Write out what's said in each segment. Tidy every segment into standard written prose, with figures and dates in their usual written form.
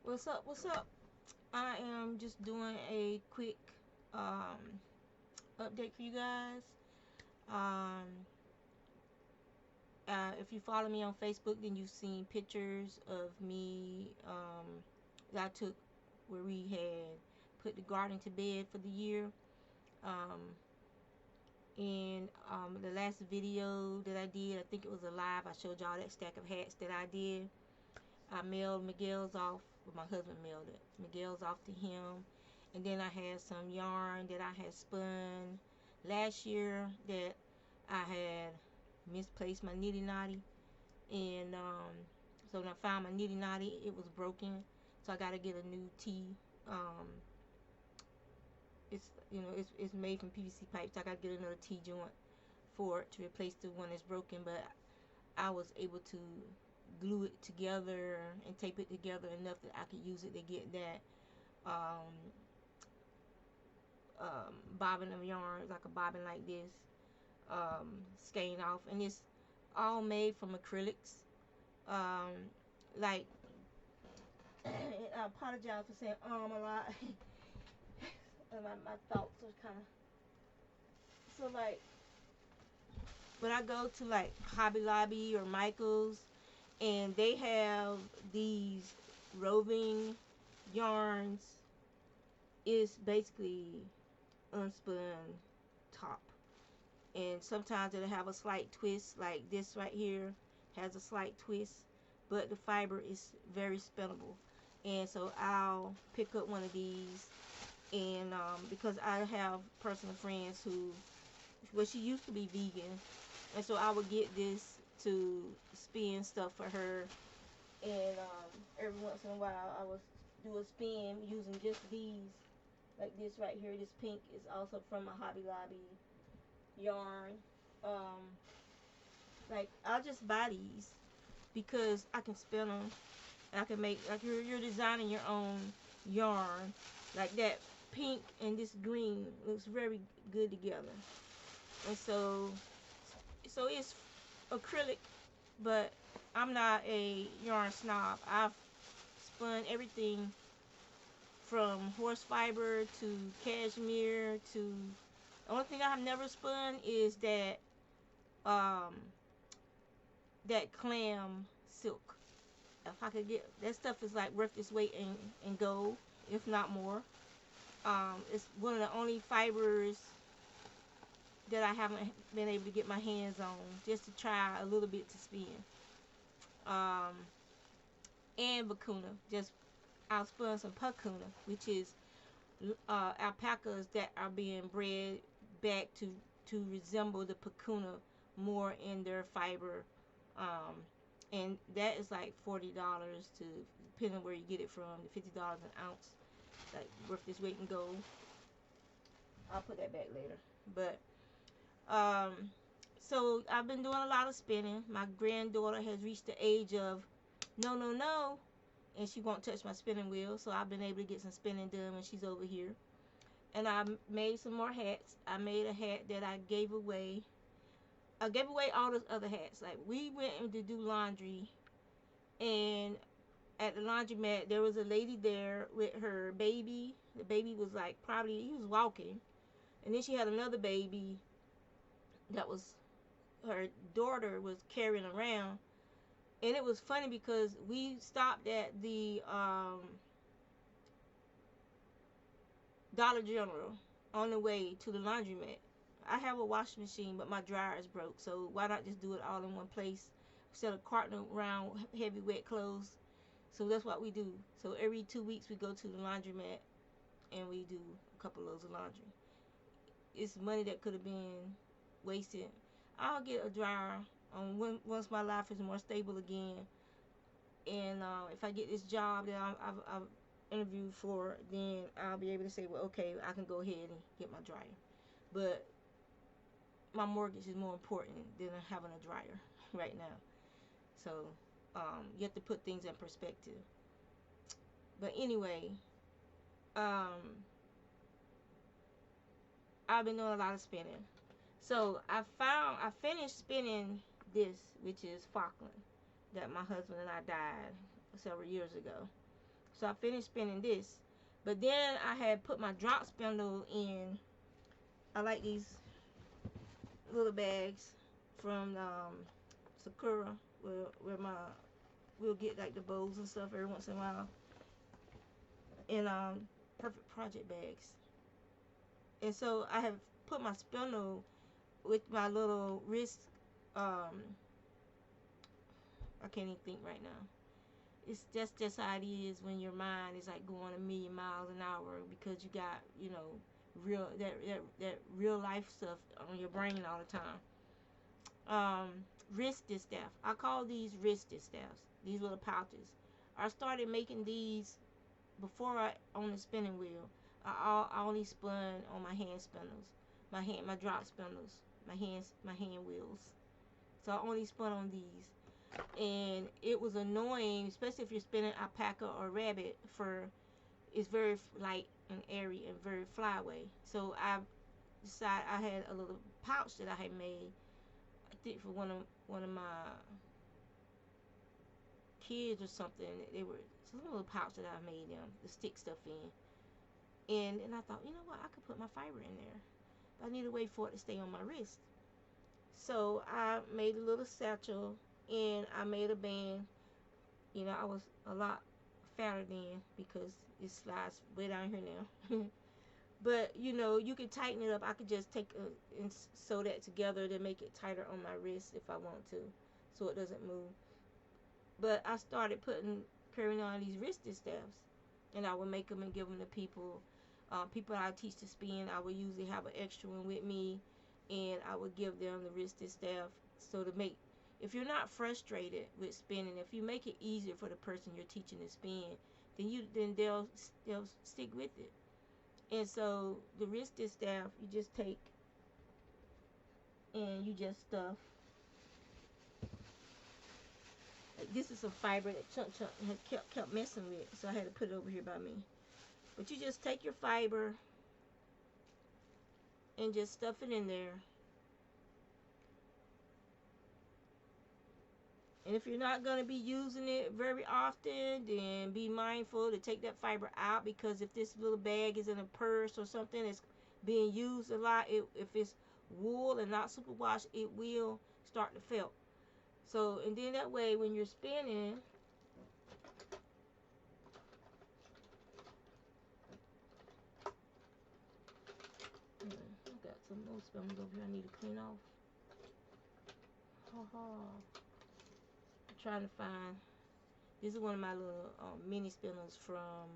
What's up? What's up? I am just doing a quick um, update for you guys. Um, if you follow me on Facebook, then you've seen pictures of me that I took where we had put the garden to bed for the year. Um, and the last video that I did, I think it was a live, I showed y'all that stack of hats that I did. I mailed Miguel's off, well, my husband mailed it. Miguel's off to him. And then I had some yarn that I had spun last year that I had misplaced my nitty knotty. And so when I found my nitty knotty, it was broken. So I got to get a new T. It's made from PVC pipes. So I got to get another T joint for it to replace the one that's broken. But I was able to glue it together and tape it together enough that I could use it to get that um, bobbin of yarn, like a bobbin like this, skein off. And it's all made from acrylics. Um, like, I apologize for saying a lot. my thoughts are kind of, so like, when I go to like Hobby Lobby or Michael's, and they have these roving yarns, is basically unspun top, and sometimes it'll have a slight twist, like this right here has a slight twist, but the fiber is very spinnable. And so I'll pick up one of these, and because I have personal friends who, well, she used to be vegan, and so I would get this to spin stuff for her. And every once in a while I would do a spin using just these, like this right here. This pink is also from a Hobby Lobby yarn. um like, I'll just buy these because I can spin them, and I can make, like, you're designing your own yarn. Like that pink and this green looks very good together. And so it's acrylic, but I'm not a yarn snob. I've spun everything from horse fiber to cashmere to, the only thing I have never spun is um that clam silk. If I could get that stuff, is like worth its weight in gold, if not more. It's one of the only fibers that I haven't been able to get my hands on, just to try a little bit to spin. Um, and vicuna, just I spun some pacuna, which is alpacas that are being bred back to resemble the pacuna more in their fiber. Um, and that is like $40 to, depending on where you get it from, $50 an ounce, like worth its weight in gold. I'll put that back later. But um, so I've been doing a lot of spinning. My granddaughter has reached the age of no, no, no, and she won't touch my spinning wheel. So I've been able to get some spinning done when she's over here. And I made some more hats. I made a hat that I gave away. I gave away all those other hats. Like, we went in to do laundry, and at the laundromat there was a lady there with her baby. The baby was like, probably, he was walking, and then she had another baby that was, her daughter was carrying around. And it was funny because we stopped at the Dollar General on the way to the laundromat. I have a washing machine, but my dryer is broke, so why not just do it all in one place instead of carting around heavy wet clothes? So that's what we do. So every 2 weeks we go to the laundromat and we do a couple loads of laundry. It's money that could have been wasted. I'll get a dryer once my life is more stable again, and if I get this job that I've interviewed for, then I'll be able to say, well, okay, I can go ahead and get my dryer. But my mortgage is more important than having a dryer right now. So you have to put things in perspective. But anyway, um, I've been doing a lot of spinning. So I finished spinning this, which is Falkland, that my husband and I dyed several years ago. So I finished spinning this. But then I had put my drop spindle in. I like these little bags from Sakura, where my we'll get like the bows and stuff every once in a while in perfect project bags. And so I have put my spindle with my little wrist. I can't even think right now. It's just how it is when your mind is like going a million miles an hour because you got, you know, that real life stuff on your brain all the time. Wrist distaff. I call these wrist distaffs. These little pouches. I started making these before I on the spinning wheel. I only spun on my hand spindles, my drop spindles, my hand wheels. So I only spun on these, and it was annoying, especially if you're spinning alpaca or rabbit fur. It's very light and airy and very flyaway. So I decided I had a little pouch that I had made. I think for one of my kids or something. They were some little pouch that I made them to stick stuff in. And I thought, you know what, I could put my fiber in there. But I need a way for it to stay on my wrist. So I made a little satchel and I made a band. You know, I was a lot fatter then because it slides way down here now. But you know, you could tighten it up. I could just take and sew that together to make it tighter on my wrist if I want to, so it doesn't move. But I started carrying on these wrist distaffs, and I would make them and give them to people. People I teach to spin, I would usually have an extra one with me, and I would give them the wrist distaff. So to make, if you're not frustrated with spinning, if you make it easier for the person you're teaching to spin, then they'll stick with it. And so the wrist distaff, you just take and you just stuff. This is some fiber that Chunk had kept messing with, so I had to put it over here by me. But you just take your fiber and just stuff it in there. And if you're not going to be using it very often, then be mindful to take that fiber out, because if this little bag is in a purse or something that's being used a lot, if it's wool and not superwash, it will start to felt. So, and then that way when you're spinning, I've got some more spindles over here I need to clean off. I'm trying to find, this is one of my little mini spindles from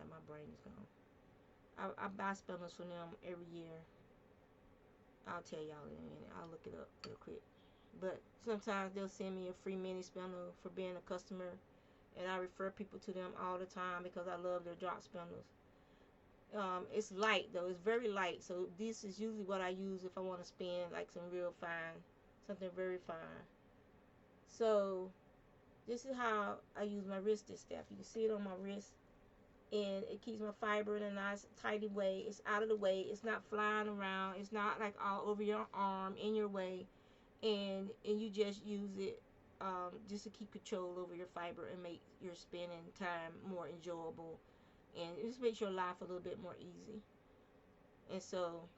my brain is gone. I buy spindles from them every year. I'll tell y'all in a minute. I'll look it up real quick. But sometimes they'll send me a free mini spindle for being a customer, and I refer people to them all the time because I love their drop spindles. It's light though. It's very light. So this is usually what I use if I want to spin like some real fine, something very fine. So this is how I use my wrist distaff. You can see it on my wrist, and it keeps my fiber in a nice tidy way. It's out of the way. It's not flying around. It's not like all over your arm, in your way, and you just use it just to keep control over your fiber and make your spinning time more enjoyable, and it just makes your life a little bit more easy. And so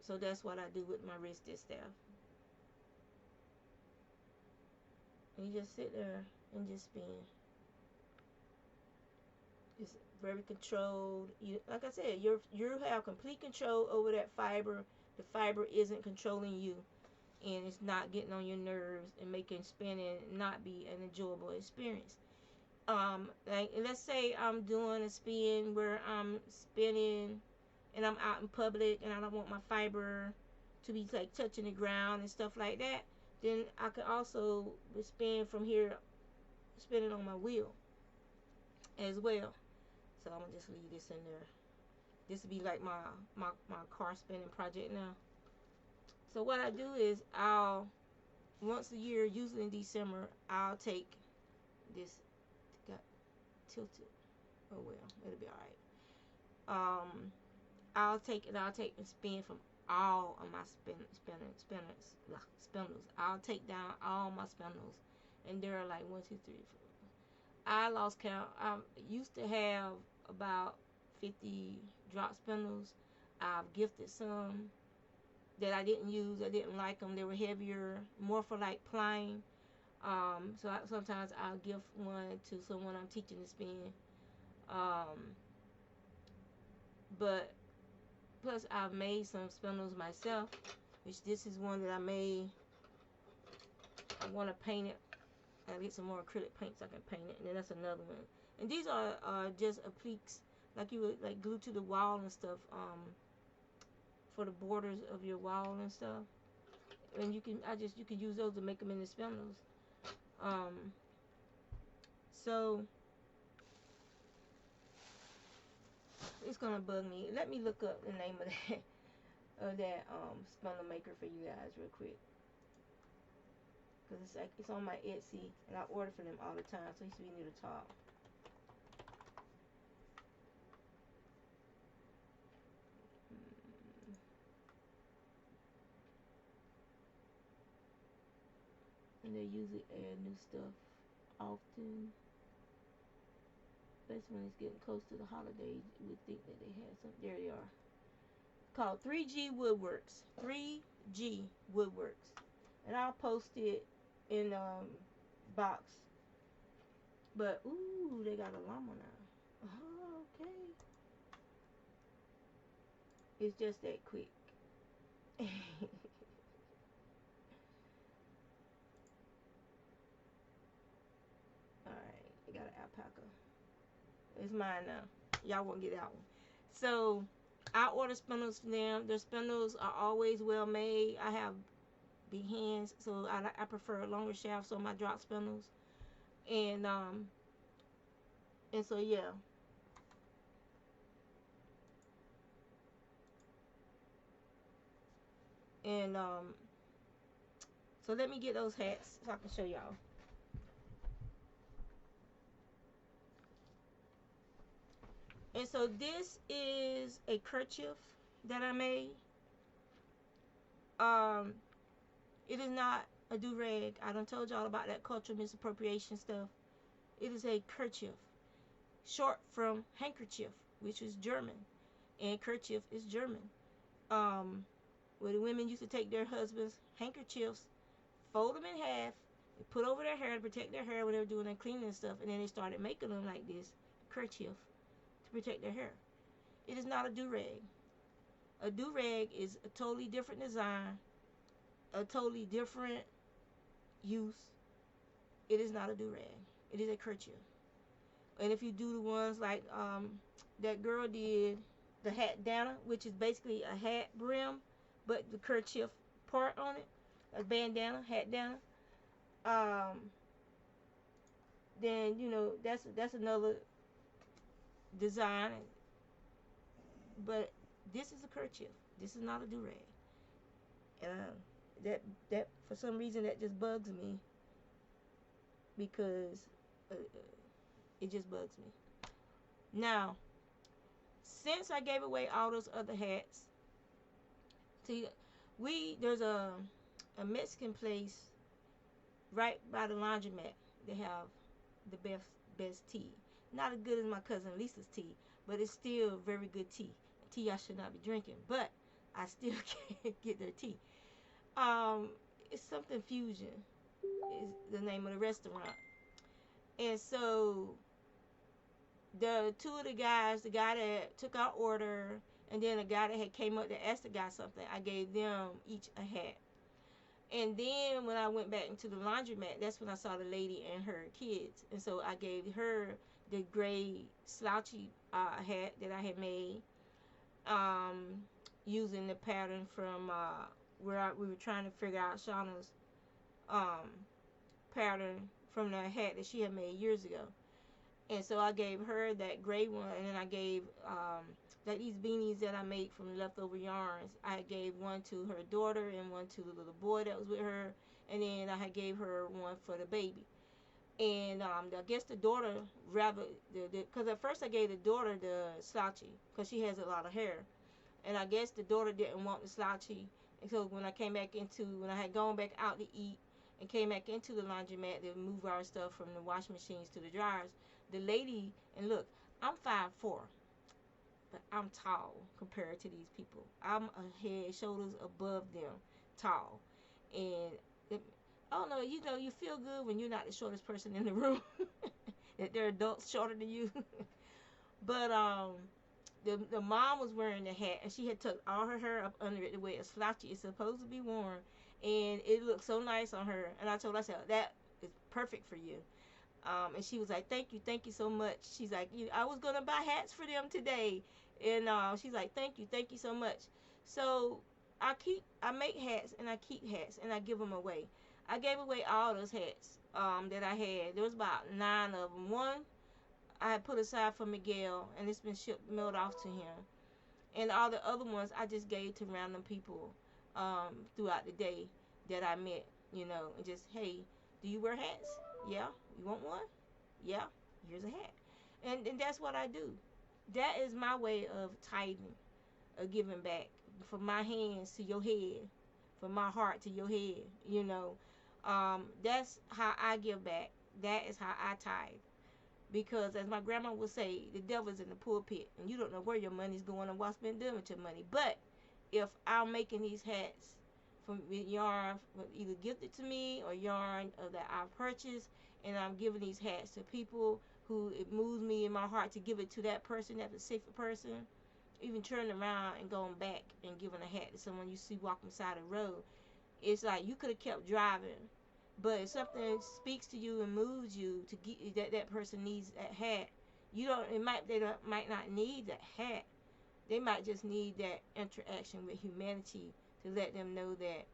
that's what I do with my wrist distaff. And you just sit there and just spin. It's very controlled. Like I said, you have complete control over that fiber. The fiber isn't controlling you, and it's not getting on your nerves and making spinning not be an enjoyable experience. Like let's say I'm doing a spin where I'm spinning and I'm out in public and I don't want my fiber to be like touching the ground and stuff like that. Then I can also spin from here, spinning on my wheel as well. So I'm gonna just leave this in there. This will be like my car spinning project now. So what I do is I'll once a year, usually in December, I'll take this. Got tilted. Oh well, it'll be alright. I'll take and spin from all of my spindles. I'll take down all my spindles, and there are like 1, 2, 3, 4. I lost count. I used to have about 50 drop spindles. I've gifted some that I didn't use. I didn't like them. They were heavier, more for like plying. Sometimes I'll gift one to someone I'm teaching to spin. Um, but plus I've made some spindles myself, which this is one that I made. I want to paint it. I'll get some more acrylic paint so I can paint it. And then that's another one. And these are just appliques like you would like glue to the wall and stuff. For the borders of your wall and stuff. And you can use those to make them into spindles. So it's gonna bug me. Let me look up the name of that spindle maker for you guys real quick. Cause it's on my Etsy and I order from them all the time. So it used to be near the top. And they usually add new stuff often. Especially when it's getting close to the holidays, you would think that they had some. There they are. Called 3G Woodworks. 3G Woodworks. And I'll post it in box. But ooh, they got a llama now. Oh, okay. It's just that quick. Alright, I got an alpaca. It's mine now. Y'all won't get that one. So I order spindles from them. Their spindles are always well made. I have big hands, so I prefer longer shafts on my drop spindles. And so yeah. And so let me get those hats so I can show y'all. And so this is a kerchief that I made. It is not a do-rag. I done told y'all about that cultural misappropriation stuff. It is a kerchief, short from handkerchief, which is German, and kerchief is German. Where the women used to take their husbands' handkerchiefs, fold them in half, and put over their hair to protect their hair when they were doing their cleaning and stuff, and then they started making them like this, kerchief, to protect their hair. It is not a do-rag. A do-rag is a totally different design, a totally different use. It is not a do-rag. It is a kerchief. And if you do the ones like that girl did, the hat Dana, which is basically a hat brim, but the kerchief part on it, a bandana, hat Dana, then you know that's another design. But this is a kerchief. This is not a do-rag. And that for some reason that just bugs me because it just bugs me. Now, since I gave away all those other hats, see, there's a Mexican place right by the laundromat. They have the best tea. Not as good as my cousin Lisa's tea, but it's still very good tea. Tea I should not be drinking, but I still can't get their tea. It's something Fusion is the name of the restaurant. And so the two of the guys, the guy that took our order and then the guy that had came up to ask the guy something, I gave them each a hat. And then when I went back into the laundromat, that's when I saw the lady and her kids. And so I gave her the gray slouchy hat that I had made using the pattern from where we were trying to figure out Shauna's pattern from the hat that she had made years ago. And so I gave her that gray one, and then I gave like these beanies that I made from leftover yarns. I gave one to her daughter and one to the little boy that was with her, and then I had gave her one for the baby. And I guess the daughter rather, because at first I gave the daughter the slouchy because she has a lot of hair, And I guess the daughter didn't want the slouchy. And so when I had gone back out to eat and came back into the laundromat to move our stuff from the washing machines to the dryers, the lady, and look, I'm 5'4", but I'm tall compared to these people. I'm a head, shoulders above them, tall. And it, I don't know, you feel good when you're not the shortest person in the room. That they're adults shorter than you. But the mom was wearing the hat, and she had tucked all her hair up under it the way a slouchy is supposed to be worn, and it looked so nice on her. And I told her, I said, that is perfect for you. And she was like, thank you so much. She's like, I was gonna buy hats for them today, and she's like, thank you so much. So I make hats, and I keep hats, and I give them away. I gave away all those hats that I had. There was about 9 of them. One I had put aside for Miguel, and it's been mailed off to him. And all the other ones I just gave to random people throughout the day that I met, and just, hey, do you wear hats? Yeah. You want one? Yeah. Here's a hat. And that's what I do. That is my way of tithing, of giving back, from my hands to your head, from my heart to your head. That's how I give back. That is how I tithe. Because as my grandma would say, the devil's in the pulpit, and you don't know where your money's going and what's been done with your money. But if I'm making these hats from yarn, either gifted to me or yarn that I've purchased, and I'm giving these hats to people who it moves me in my heart to give it to that person, that's a safer person, even turning around and going back and giving a hat to someone you see walking beside the road, it's like you could have kept driving. But if something speaks to you and moves you to get that person needs that hat, might not need that hat. They might just need that interaction with humanity to let them know that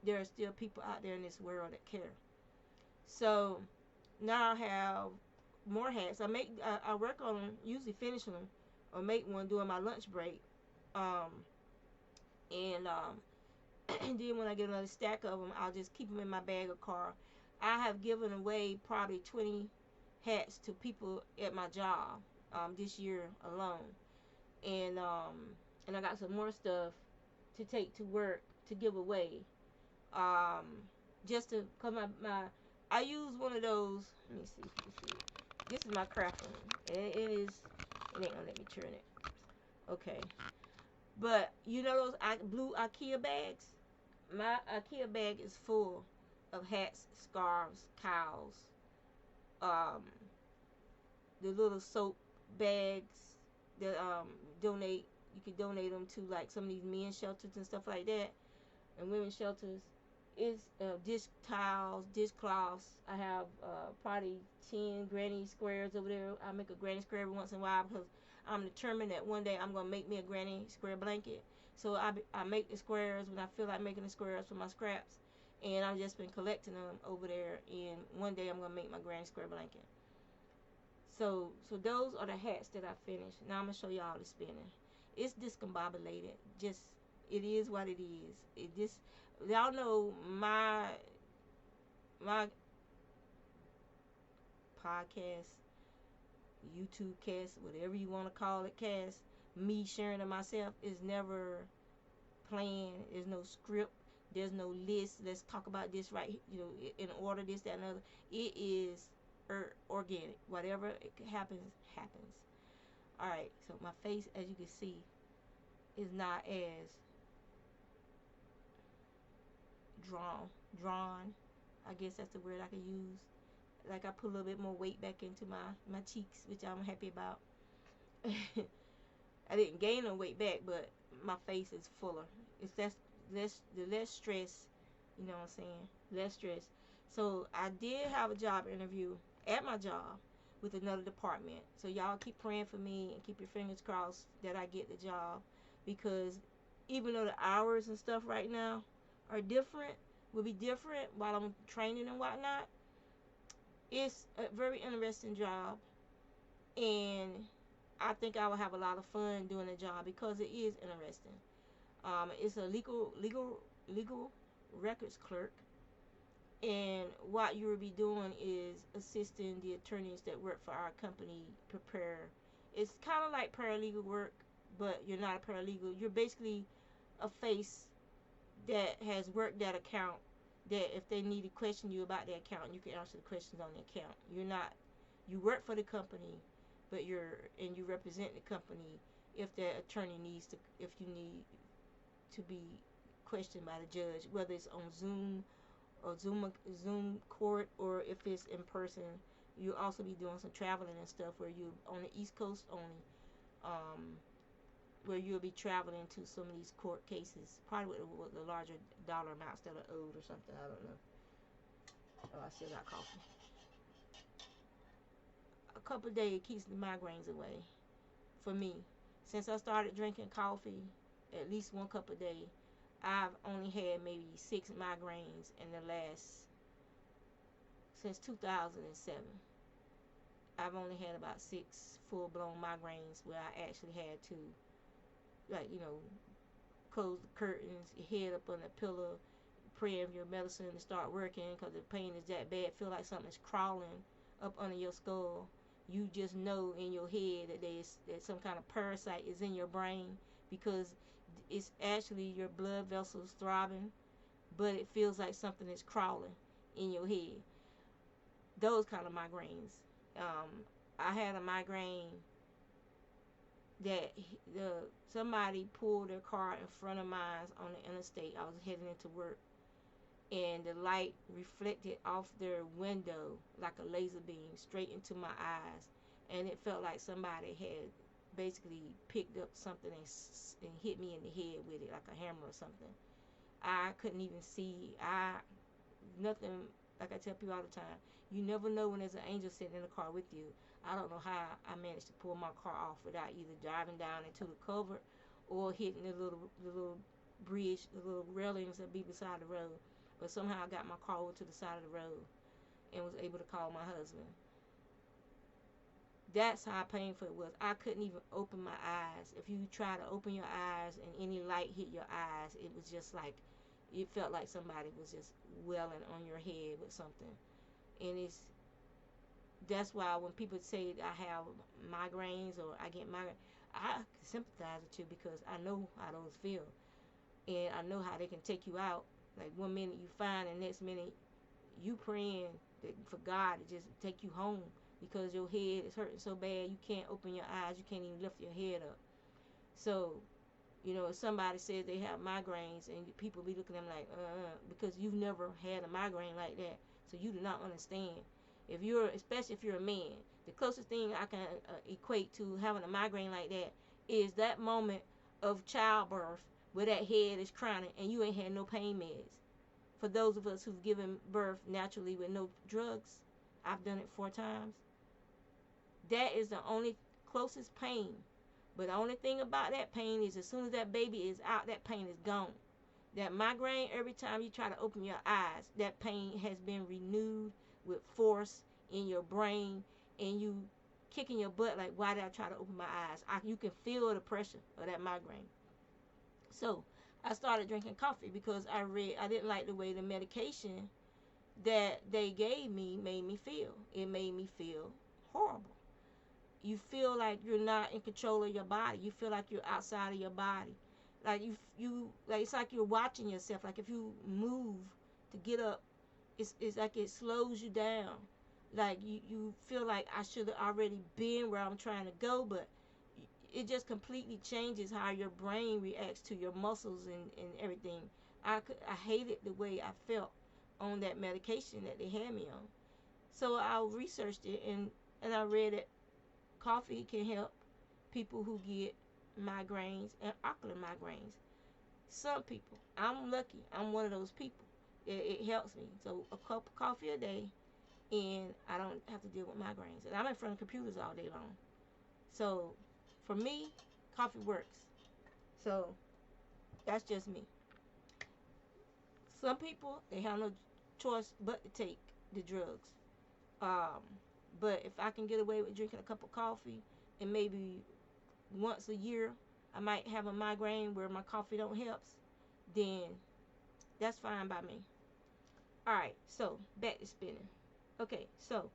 there are still people out there in this world that care. So now I have more hats. I work on them, usually finish them or make one during my lunch break. And and then when I get another stack of them, I'll just keep them in my bag or car. I have given away probably 20 hats to people at my job this year alone, and I got some more stuff to take to work to give away. Um, just to cause I use one of those. Let me see if you can see it. This is my craft one. It is. It ain't gonna let me turn it. Okay. But you know those blue IKEA bags? My IKEA bag is full of hats, scarves, cowls, um, the little soap bags that donate. You can donate them to like some of these men's shelters and stuff like that, and women's shelters. It's dish towels, dishcloths. I have probably 10 granny squares over there. I make a granny square every once in a while because I'm determined that one day I'm gonna make me a granny square blanket. So I make the squares when I feel like making the squares for my scraps, and I've just been collecting them over there. And one day I'm gonna make my granny square blanket. So those are the hats that I finished. Now I'm gonna show y'all the spinning. It's discombobulated. Just it is what it is. It just y'all know my podcast, YouTube cast, whatever you want to call it, cast, me sharing it myself is never planned. There's no script. There's no list. Let's talk about this right, in order, this, that, and other. It is organic. Whatever happens, happens. All right. So my face, as you can see, is not as drawn. I guess that's the word I could use. Like I put a little bit more weight back into my cheeks, which I'm happy about. I didn't gain no weight back, but my face is fuller. It's less stress, you know what I'm saying? Less stress. So I did have a job interview at my job with another department. So y'all keep praying for me and keep your fingers crossed that I get the job, because even though the hours and stuff right now are different, will be different while I'm training and whatnot, it's a very interesting job, and I think I will have a lot of fun doing the job because it is interesting. It's a legal records clerk, and what you will be doing is assisting the attorneys that work for our company prepare. It's kind of like paralegal work, but you're not a paralegal. You're basically a face that has worked that account, that if they need to question you about the account, you can answer the questions on the account. You're not, you work for the company, but you represent the company if the attorney needs to, if you need to be questioned by the judge, whether it's on Zoom or Zoom court, or if it's in person. You'll also be doing some traveling and stuff where you on the East Coast only, um, where you'll be traveling to some of these court cases, probably with the larger dollar amounts that are owed or something. I don't know. Oh, I still got coffee. A couple of days keeps the migraines away for me. Since I started drinking coffee, at least 1 cup a day, I've only had maybe 6 migraines in the last, since 2007. I've only had about 6 full-blown migraines where I actually had to, like, close the curtains, your head up on the pillow, praying for your medicine to start working because the pain is that bad. Feel like something's crawling up under your skull. You just know in your head that some kind of parasite is in your brain, because it's actually your blood vessels throbbing, but it feels like something is crawling in your head. Those kind of migraines. I had a migraine that somebody pulled their car in front of mine on the interstate. I was heading into work, and the light reflected off their window like a laser beam straight into my eyes, and it felt like somebody had basically picked up something and hit me in the head with it like a hammer or something. I couldn't even see. Nothing. Like I tell people all the time, you never know when there's an angel sitting in the car with you. I don't know how I managed to pull my car off without either driving down into the culvert or hitting the little bridge, the little railings that be beside the road. But somehow I got my car over to the side of the road and was able to call my husband. That's how painful it was. I couldn't even open my eyes. If you try to open your eyes and any light hit your eyes, it was just like, it felt like somebody was just welling on your head with something. And that's why when people say I have migraines or I get migraines, I sympathize with you, because I know how those feel, and I know how they can take you out. Like, 1 minute you fine, and next minute you praying for God to just take you home because your head is hurting so bad you can't open your eyes, you can't even lift your head up. So, if somebody says they have migraines, and people be looking at them like, because you've never had a migraine like that, so you do not understand. Especially if you're a man, the closest thing I can equate to having a migraine like that is that moment of childbirth where that head is crowning and you ain't had no pain meds. For those of us who've given birth naturally with no drugs, I've done it 4 times. That is the only closest pain. But the only thing about that pain is as soon as that baby is out, that pain is gone. That migraine, every time you try to open your eyes, that pain has been renewed with force in your brain, and you kicking your butt like, why did I try to open my eyes? You can feel the pressure of that migraine. So I started drinking coffee because I didn't like the way the medication that they gave me made me feel. It made me feel horrible. You feel like you're not in control of your body. You feel like you're outside of your body. Like like it's like you're watching yourself. Like if you move to get up, it's like it slows you down. Like you feel like I should have already been where I'm trying to go, but it just completely changes how your brain reacts to your muscles and everything. I hated the way I felt on that medication that they had me on. So I researched it, and I read it. Coffee can help people who get migraines and ocular migraines. Some people. I'm lucky. I'm one of those people. It helps me. So a cup of coffee a day, and I don't have to deal with migraines. And I'm in front of computers all day long. So for me, coffee works. So that's just me. Some people, they have no choice but to take the drugs. Um, but if I can get away with drinking a cup of coffee, and maybe once a year I might have a migraine where my coffee don't help, then that's fine by me. Alright, so back to spinning. Okay, so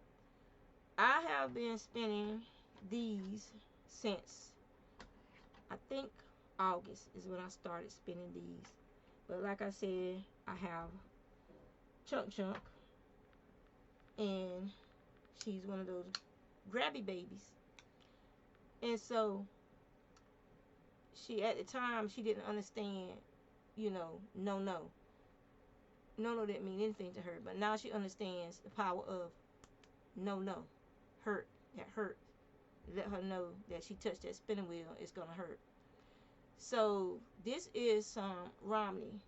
I have been spinning these since I think August is when I started spinning these. But like I said, I have Chunk Chunk, and she's one of those grabby babies. And so she, at the time, she didn't understand, no, no. No, no didn't mean anything to her. But now she understands the power of no, no. Hurt. That hurt. Let her know that she touched that spinning wheel, it's going to hurt. So this is some Romney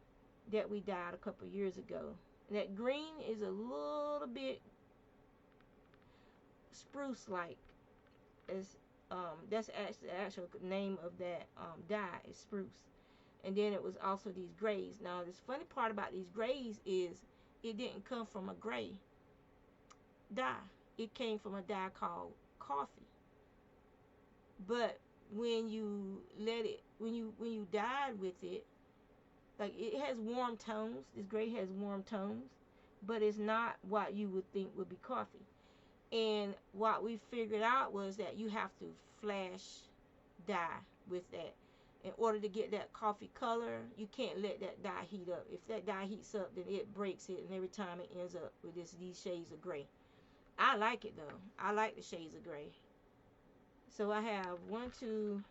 that we dyed a couple years ago. That green is a little bit spruce-like. It's, that's actually the actual name of that dye is spruce. And then it was also these grays. Now, this funny part about these grays is it didn't come from a gray dye. It came from a dye called coffee. But when you dyed with it, like it has warm tones. This gray has warm tones, but it's not what you would think would be coffee. And what we figured out was that you have to flash dye with that. In order to get that coffee color, you can't let that dye heat up. If that dye heats up, then it breaks it, and every time it ends up with these shades of gray. I like it though. I like the shades of gray. So I have 1, 2,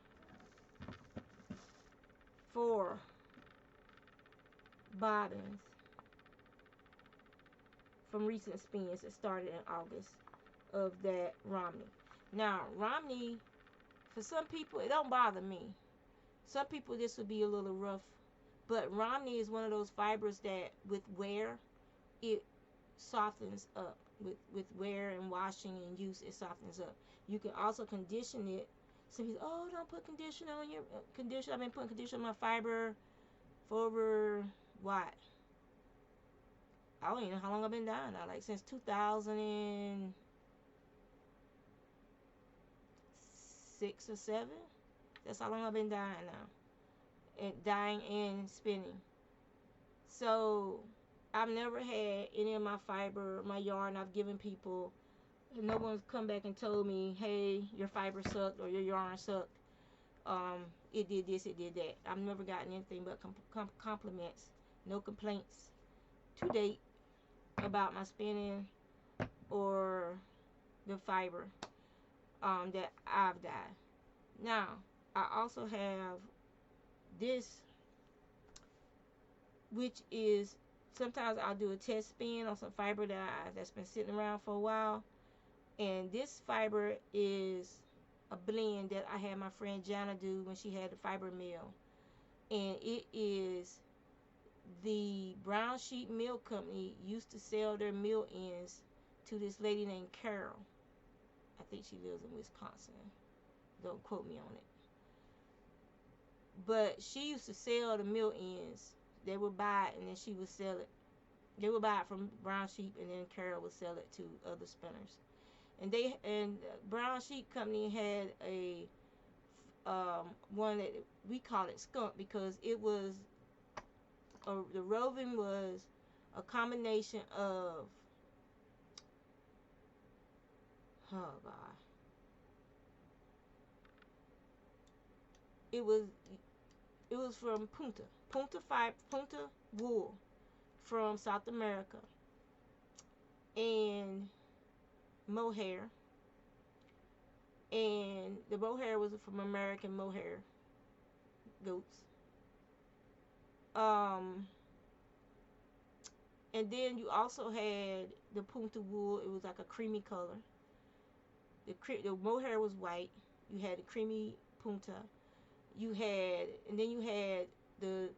4 bobbins from recent spins that started in August of that Romney. Now, Romney, for some people, it don't bother me. Some people, this would be a little rough. But Romney is one of those fibers that, with wear, it softens up. With wear and washing and use, it softens up. You can also condition it. Some people, oh, don't put conditioner on your conditioner. I've been putting conditioner on my fiber for over, what? I don't even know how long I've been dyeing now. Like since 2006 or 7. That's how long I've been dyeing now. And dyeing and spinning. So I've never had any of my fiber, my yarn I've given people, and no one's come back and told me, hey, your fiber sucked or your yarn sucked. It did this, it did that. I've never gotten anything but compliments, no complaints to date about my spinning or the fiber that I've dyed. Now, I also have this, which is, sometimes I'll do a test spin on some fiber that's been sitting around for a while. And this fiber is a blend that I had my friend Jana do when she had the fiber mill. And it is the Brown Sheep Mill Company used to sell their mill ends to this lady named Carol. I think she lives in Wisconsin. Don't quote me on it. But she used to sell the mill ends. They would buy it and then she would sell it. They would buy it from Brown Sheep and then Carol would sell it to other spinners. And Brown Sheep Company had a one that we call it skunk because it was the roving was a combination of, oh god, it was from Punta wool from South America, and mohair, and the mohair was from American mohair goats. And then you also had the Punta wool. It was like a creamy color. The mohair was white. You had the creamy Punta. And then you had the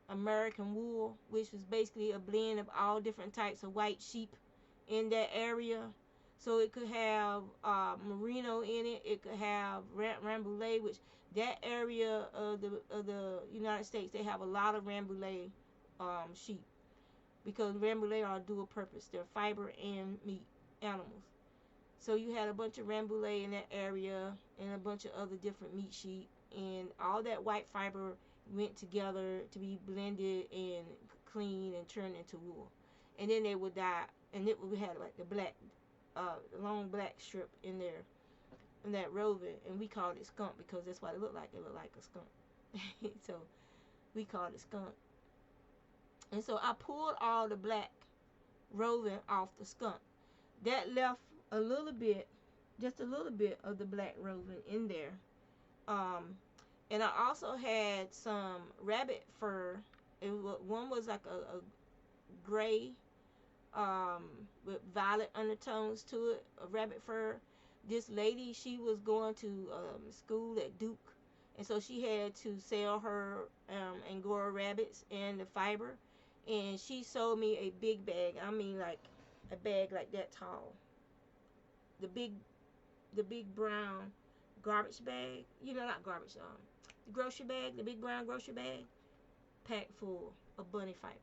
American wool, which was basically a blend of all different types of white sheep in that area. So it could have merino in it. It could have Rambouillet, which that area of the United States, they have a lot of Rambouillet sheep because Rambouillet are dual purpose. They're fiber and meat animals. So you had a bunch of Rambouillet in that area and a bunch of other different meat sheep, and all that white fiber went together to be blended and cleaned and turned into wool. And then they would dye, and we had like the black, long black strip in there. and that roving, and we called it skunk because that's what it looked like. It looked like a skunk. So we called it skunk. And so I pulled all the black roving off the skunk. That left a little bit, just a little bit of the black roving in there. Um, and I also had some rabbit fur. One was like a gray with violet undertones to it, a rabbit fur. This lady, she was going to school at Duke, and so she had to sell her Angora rabbits and the fiber, and she sold me a big bag. I mean, like a bag like that tall. The big brown garbage bag. You know, not garbage. The grocery bag, the big brown grocery bag, packed full of bunny fiber.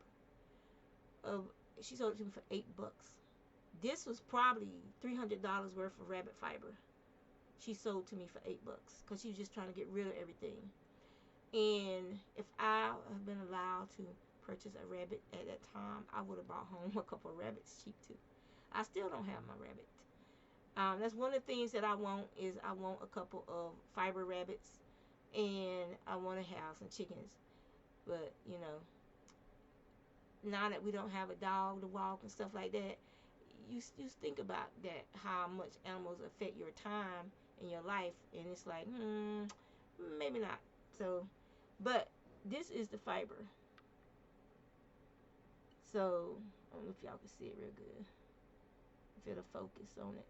Of She sold it to me for $8. This was probably $300 worth of rabbit fiber. She sold to me for $8 because she was just trying to get rid of everything. And if I have been allowed to purchase a rabbit at that time, I would have brought home a couple of rabbits cheap too. I still don't have my rabbit. That's one of the things that I want is I want a couple of fiber rabbits, and I want to have some chickens. But you know, now that we don't have a dog to walk and stuff like that, you think about that, how much animals affect your time in your life, and it's like, maybe not. So, but this is the fiber. So I don't know if y'all can see it real good. If it'll focus on it.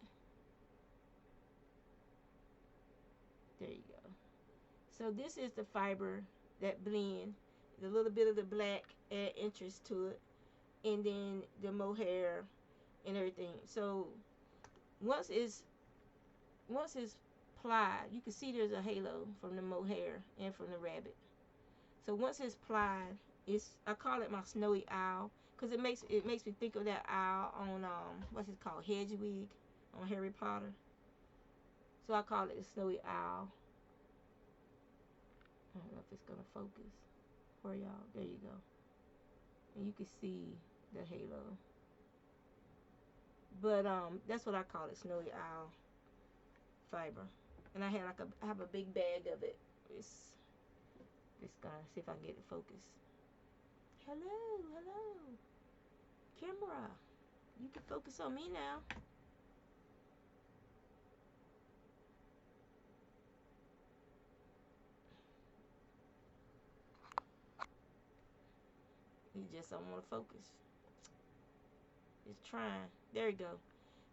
There you go. So this is the fiber that blend. A little bit of the black add interest to it, and then the mohair and everything. So once it's plied, you can see there's a halo from the mohair and from the rabbit. So once it's plied, I call it my snowy owl because it makes me think of that owl on what's it called, Hedwig on Harry Potter. So I call it a snowy owl. I don't know if it's gonna focus for y'all. There you go. And you can see the halo. But that's what I call it, snowy owl fiber. And I have a big bag of it. It's gonna see if I can get it focused. Hello, camera. You can focus on me now. You just don't want to focus. It's trying. There you go.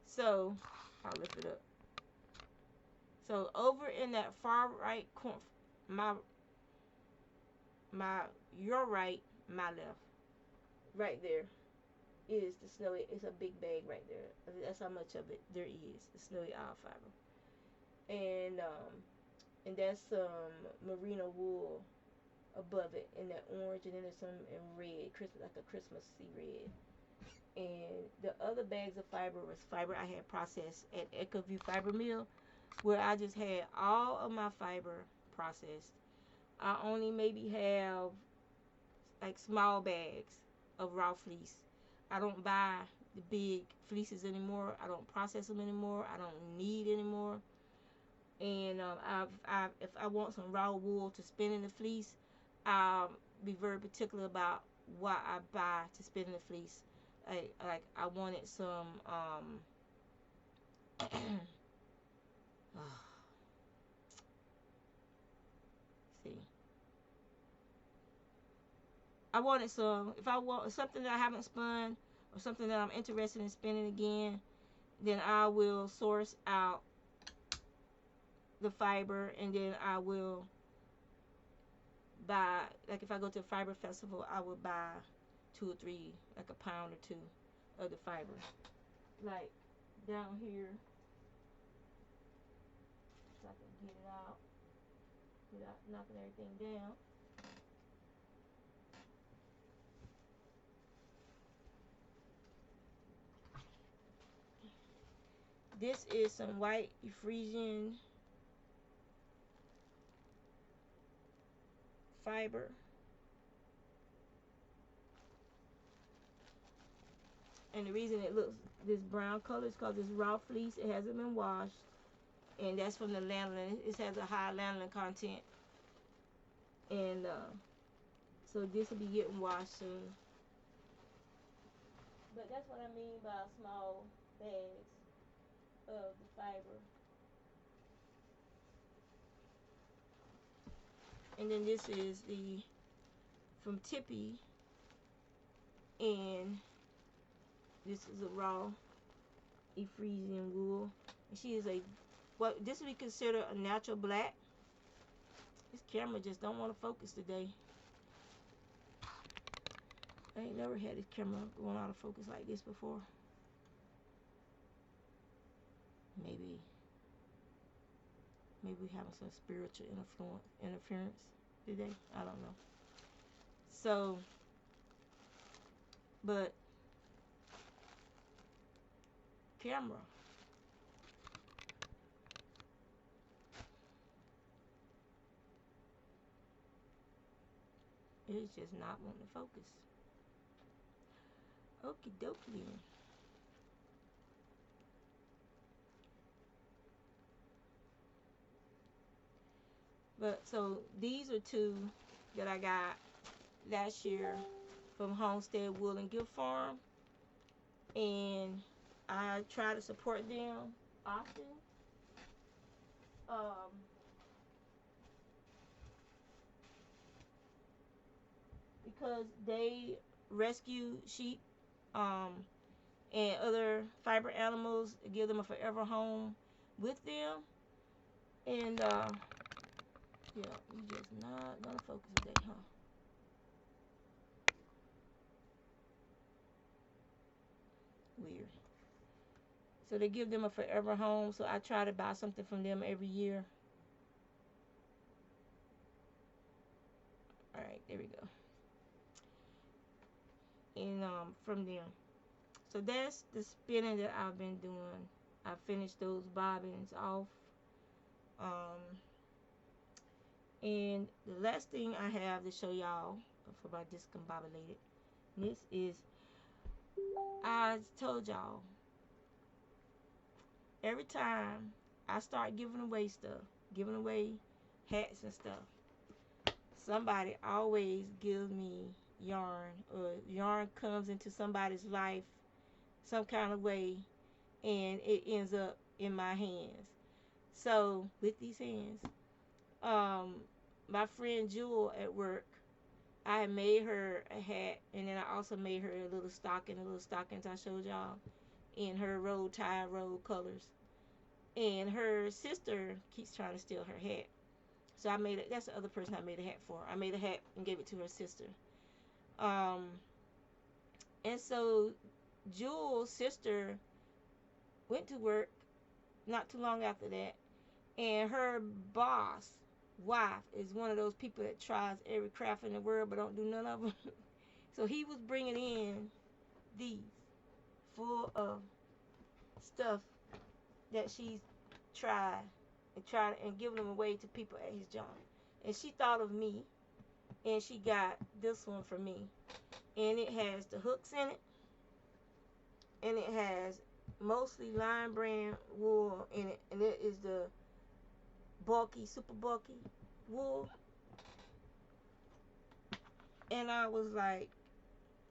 So I'll lift it up. So over in that far right corner, your right, my left, right there is the snowy. It's a big bag right there. That's how much of it there is. The snowy owl fiber, and that's some merino wool above it in that orange, and then there's some in red, like a Christmassy red. And the other bags of fiber was fiber I had processed at EcoView Fiber Mill, where I just had all of my fiber processed. I only maybe have like small bags of raw fleece. I don't buy the big fleeces anymore. I don't process them anymore. I don't need anymore. And if I want some raw wool to spin in the fleece, I'll be very particular about what I buy to spin in the fleece. Like I wanted some see. I wanted some, if I want something that I haven't spun or something that I'm interested in spinning again, then I will source out the fiber, and then I will buy, like if I go to a fiber festival, I will buy 2 or 3, like a pound or 2 of the fiber. Like down here, so I can get it out without knocking everything down. This is some white Frisian fiber. And the reason it looks this brown color is because it's raw fleece. It hasn't been washed. and that's from the lanolin. It has a high lanolin content, and so this will be getting washed soon. But that's what I mean by small bags of the fiber. And then this is the from Tippy, and this is a raw Ephesian wool. And she is a what this would be considered a natural black. This camera just don't want to focus today. I ain't never had this camera going out of focus like this before. Maybe we having some spiritual interference today. I don't know. So, but camera. It's just not wanting to focus. Okie dokie. But so these are two that I got last year from Homestead Wool and Gift Farm, and I try to support them often. Um, because they rescue sheep and other fiber animals, give them a forever home with them. And yeah, you just not gonna focus today, huh? Weird. So they give them a forever home. So I try to buy something from them every year. All right, there we go. And from them. So that's the spinning that I've been doing. I finished those bobbins off. Um, and the last thing I have to show y'all for my discombobulated, this is, I told y'all, every time I start giving away stuff, giving away hats and stuff, somebody always gives me yarn, or yarn comes into somebody's life some kind of way, and it ends up in my hands. So with these hands, my friend Jewel at work, I made her a hat, and then I also made her a little stocking, the little stockings I showed y'all, in her roll tie, roll colors. And her sister keeps trying to steal her hat. So I made it. That's the other person I made a hat for. I made a hat and gave it to her sister. Um, and so Jewel's sister went to work not too long after that, and her boss wife is one of those people that tries every craft in the world but don't do none of them. So he was bringing in these full of stuff that she's tried and giving them away to people at his job. And she thought of me, and she got this one for me. And it has the hooks in it, and it has mostly Lion Brand wool in it, and it is the bulky, super bulky wool. And I was like,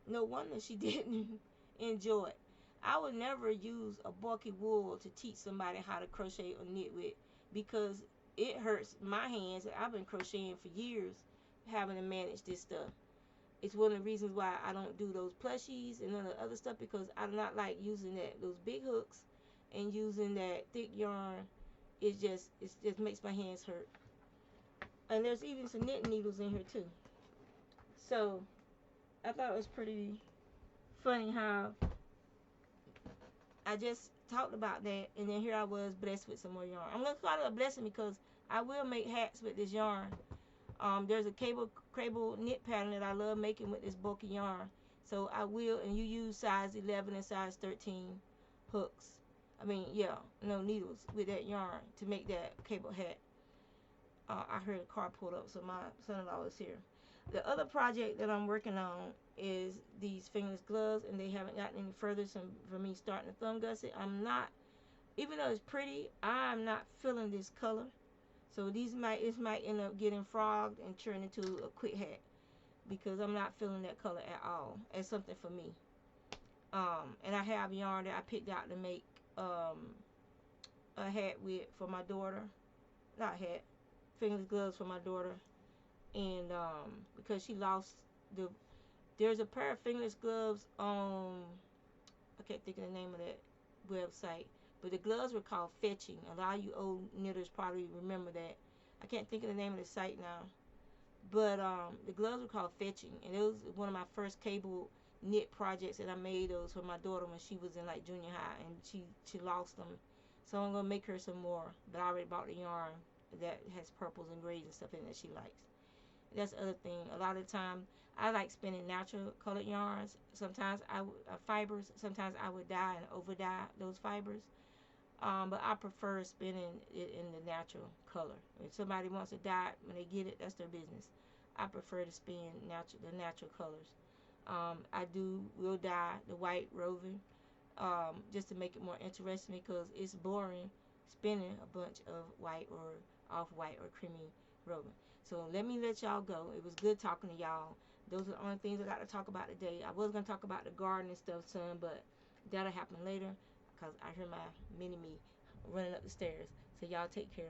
no wonder she didn't enjoy it. I would never use a bulky wool to teach somebody how to crochet or knit with, because it hurts my hands. I've been crocheting for years, having to manage this stuff. It's one of the reasons why I don't do those plushies and none of the other stuff, because I do not like using those big hooks and using that thick yarn. It just makes my hands hurt. And there's even some knitting needles in here too. So I thought it was pretty funny how I just talked about that, and then here I was blessed with some more yarn. I'm gonna call it a blessing because I will make hats with this yarn. There's a cable knit pattern that I love making with this bulky yarn. So I will, and you use size 11 and size 13 hooks. Needles with that yarn to make that cable hat. I heard a car pulled up, so my son-in-law is here. The other project that I'm working on is these fingerless gloves, and they haven't gotten any further for me starting a thumb gusset. I'm not Even though it's pretty, I'm not feeling this color. So this might end up getting frogged and turned into a quick hat because I'm not feeling that color at all. It's something for me. And I have yarn that I picked out to make a hat with for my daughter. Not hat, fingerless gloves for my daughter. And because she lost the, there's a pair of fingerless gloves on, I can't think of the name of that website, but the gloves were called Fetching. A lot of you old knitters probably remember that. I can't think of the name of the site now, but the gloves were called Fetching, and it was one of my first cable knit projects that I made. Those for my daughter when she was in like junior high, and she lost them. So I'm gonna make her some more. But I already bought the yarn that has purples and grays and stuff in it that she likes. That's the other thing. A lot of the time, I like spinning natural colored yarns. Sometimes fibers. Sometimes I would dye and over dye those fibers. But I prefer spinning it in the natural color. If somebody wants to dye it when they get it, that's their business. I prefer to spin the natural colors. I will dye the white roving just to make it more interesting because it's boring spinning a bunch of white or off white or creamy roving. So let y'all go. It was good talking to y'all. Those are the only things I got to talk about today. I was gonna talk about the garden and stuff, son, but that'll happen later because I hear my mini me running up the stairs. So y'all take care.